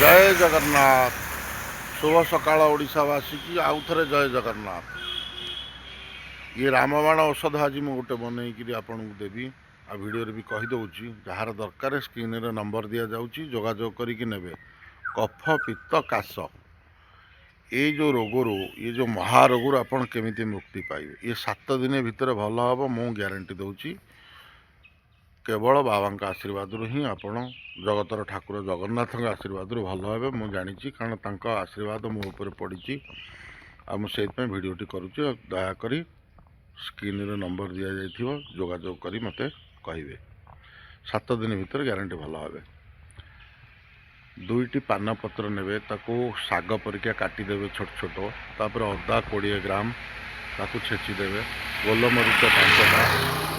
जय जगन्नाथ। शुभ सकाळ ओडिशावासी की आउ थे जय जगन्नाथ। ये रामबाण औषध आज मुझे गोटे बनईकि आपन को देवी आ वीडियो भी कहीदे जार दरकार स्क्रीन रे नंबर दि जाऊँगी जोगाजोग करके नेबे। कफ पित्त काश ये जो रोगर ये जो महारोगर आपन केमिति मुक्ति पाइबे ये 7 दिन भितर भल हम मु ग्यारंटी दूची। केवल बाबा आशीर्वाद ही आपण जगतर ठाकुर जगन्नाथ आशीर्वाद भल हे मुझे जानी कारण तांका आशीर्वाद मो उपर पड़ी आ मुझे भिडटी करुच्ची। दयाकोरी स्क्रीन रे नंबर दि जाइथिबो जोगाजोग करी मते कहिबे। 7 दिन भितर ग्यारंटी भल हे। 2टी पान पत्र नेबे ताको साग परिका काटिदेवे छोट छोट तापर अदा 20 ग्राम ताको छेचिदेवे। गोलमरीच 5टा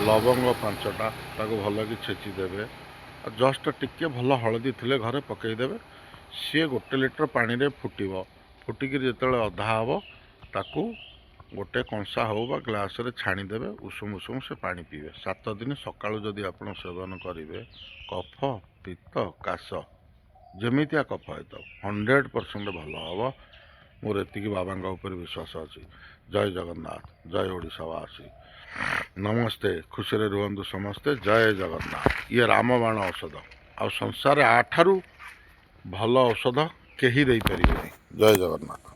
लवंग 5टा ताको भल कि छेचिदेवे। जस्ट टिके भल हलदी थिले घरे पकईदेवे। सी 1 लिटर पानी रे फुटिब फुटिक जिते अधा हम ताकू गोटे कंसा हो बा ग्लास रे छाणीदेवे। उषुम उषुम से पानी पीबे। 7 दिन सकाळु जदि आपण सेवन करेंगे कफ पित्त काश जमितिया कफ है तो 100% भल हम। मोर एतिकी बाबा ऊपर विश्वास अच्छी। जय जगन्नाथ जय ओडिशावासी। नमस्ते खुशी रे रुहंतु समस्ते। जय जगन्नाथ। ये रामबाण औषध आ संसार आठारू भल औषध केही दे पारिबेनी। जय जगन्नाथ।